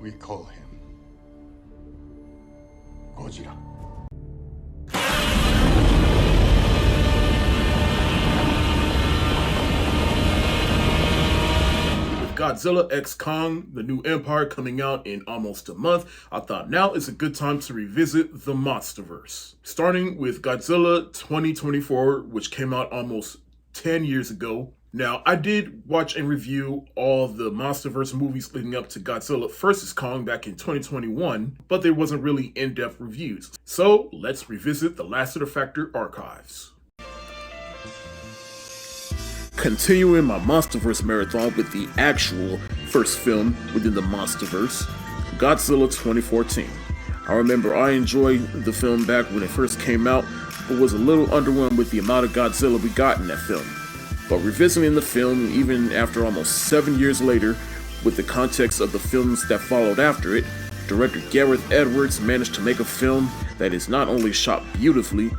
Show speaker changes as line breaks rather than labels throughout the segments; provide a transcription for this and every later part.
We call him Godzilla.
Godzilla x Kong, the new Empire, coming out in almost a month, I thought now is a good time to revisit the Monsterverse. Starting with Godzilla 2024, which came out almost 10 years ago. Now, I did watch and review all the Monsterverse movies leading up to Godzilla vs. Kong back in 2021, but there wasn't really in-depth reviews. So, let's revisit the Lassiter Factor archives. Continuing my Monsterverse marathon with the actual first film within the Monsterverse, Godzilla 2014. I remember I enjoyed the film back when it first came out, but was a little underwhelmed with the amount of Godzilla we got in that film. But revisiting the film, even after almost 7 years later, with the context of the films that followed after it, director Gareth Edwards managed to make a film that is not only shot beautifully,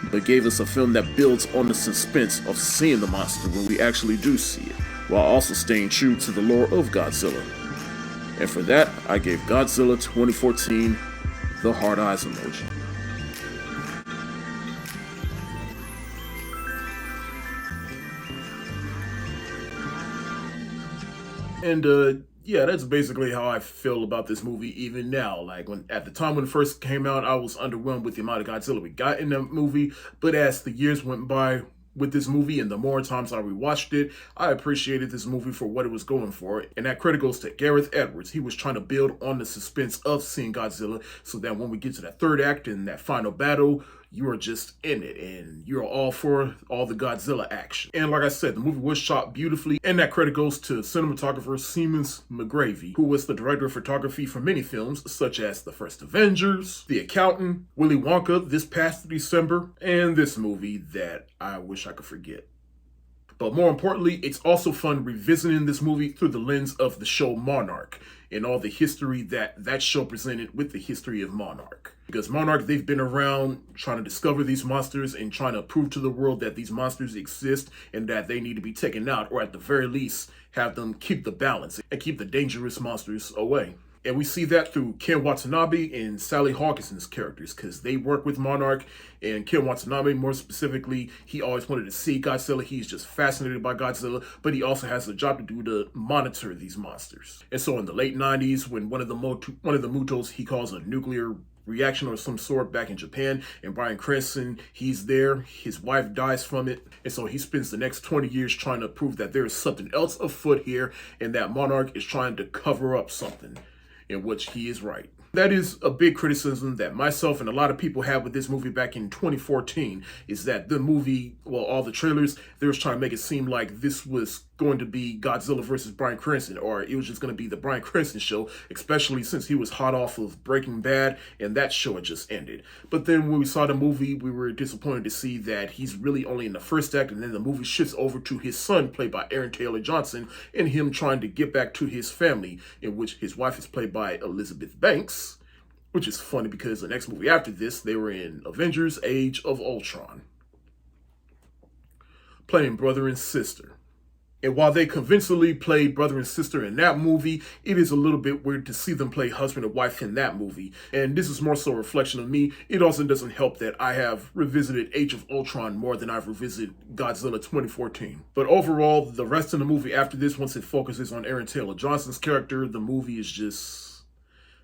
but gave us a film that builds on the suspense of seeing the monster when we actually do see it, while also staying true to the lore of Godzilla. And for that, I gave Godzilla 2014 the hard eyes emoji. And yeah, that's basically how I feel about this movie even now. Like, at the time when it first came out, I was underwhelmed with the amount of Godzilla we got in that movie. But as the years went by with this movie and the more times I rewatched it, I appreciated this movie for what it was going for. And that credit goes to Gareth Edwards. He was trying to build on the suspense of seeing Godzilla so that when we get to that third act and that final battle, you are just in it and you're all for all the Godzilla action. And like I said, the movie was shot beautifully, and that credit goes to cinematographer Seamus McGravy, who was the director of photography for many films such as The First Avengers, The Accountant, Willy Wonka this past December, and this movie that I wish I could forget. But more importantly, it's also fun revisiting this movie through the lens of the show Monarch and all the history that show presented with the history of Monarch. Because Monarch, they've been around trying to discover these monsters and trying to prove to the world that these monsters exist and that they need to be taken out, or at the very least, have them keep the balance and keep the dangerous monsters away. And we see that through Ken Watanabe and Sally Hawkinson's characters, because they work with Monarch. And Ken Watanabe, more specifically, he always wanted to see Godzilla. He's just fascinated by Godzilla, but he also has a job to do to monitor these monsters. And so in the late 90s, when one of the Mutos he calls a nuclear reaction or some sort back in Japan, and Bryan Cranston, he's there, his wife dies from it, and so he spends the next 20 years trying to prove that there is something else afoot here, and that Monarch is trying to cover up something, in which he is right. That is a big criticism that myself and a lot of people had with this movie back in 2014, is that the movie, well, all the trailers, they was trying to make it seem like this was going to be Godzilla versus Bryan Cranston, or it was just going to be the Bryan Cranston show, especially since he was hot off of Breaking Bad, and that show had just ended. But then when we saw the movie, we were disappointed to see that he's really only in the first act, and then the movie shifts over to his son, played by Aaron Taylor Johnson, and him trying to get back to his family, in which his wife is played by Elizabeth Banks, which is funny because the next movie after this, they were in Avengers Age of Ultron, playing brother and sister. And while they convincingly played brother and sister in that movie, it is a little bit weird to see them play husband and wife in that movie. And this is more so a reflection of me. It also doesn't help that I have revisited Age of Ultron more than I've revisited Godzilla 2014. But overall, the rest of the movie after this, once it focuses on Aaron Taylor Johnson's character, the movie is just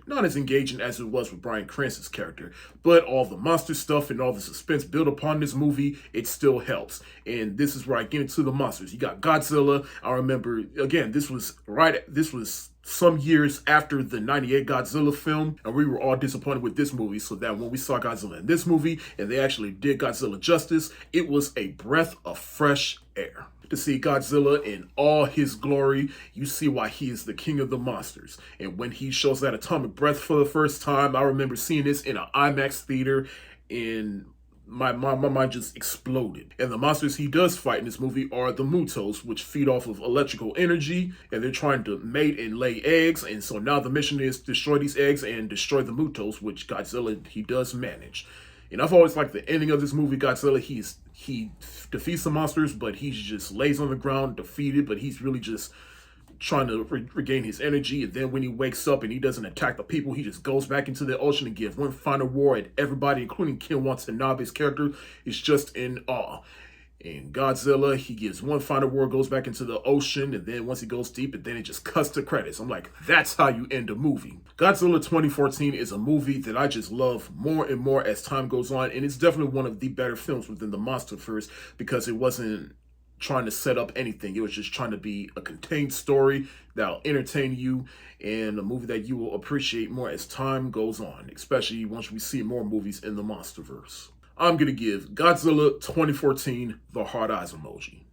not as engaging as it was with Bryan Cranston's character. But all the monster stuff and all the suspense built upon this movie, it still helps. And this is where I get into the monsters. You got Godzilla. I remember, again, this was some years after the 98 Godzilla film, and we were all disappointed with this movie, so that when we saw Godzilla in this movie, and they actually did Godzilla justice, it was a breath of fresh air. To see Godzilla in all his glory, you see why he is the king of the monsters. And when he shows that atomic breath for the first time, I remember seeing this in an IMAX theater, and my mind just exploded. And the monsters he does fight in this movie are the Mutos, which feed off of electrical energy, and they're trying to mate and lay eggs. And so now the mission is to destroy these eggs and destroy the Mutos, which Godzilla, he does manage. And I've always liked the ending of this movie. Godzilla, he defeats the monsters, but he just lays on the ground defeated, but he's really just trying to regain his energy, and then when he wakes up and he doesn't attack the people, he just goes back into the ocean and gives one final war at everybody, including Ken Watanabe's character is just in awe. In Godzilla, he gives one final war, goes back into the ocean, and then once he goes deep, and then it just cuts to credits. I'm like, that's how you end a movie. Godzilla 2014 is a movie that I just love more and more as time goes on, and it's definitely one of the better films within the MonsterVerse because it wasn't trying to set up anything. It was just trying to be a contained story that'll entertain you and a movie that you will appreciate more as time goes on, especially once we see more movies in the MonsterVerse. I'm going to give Godzilla 2014 the hard eyes emoji.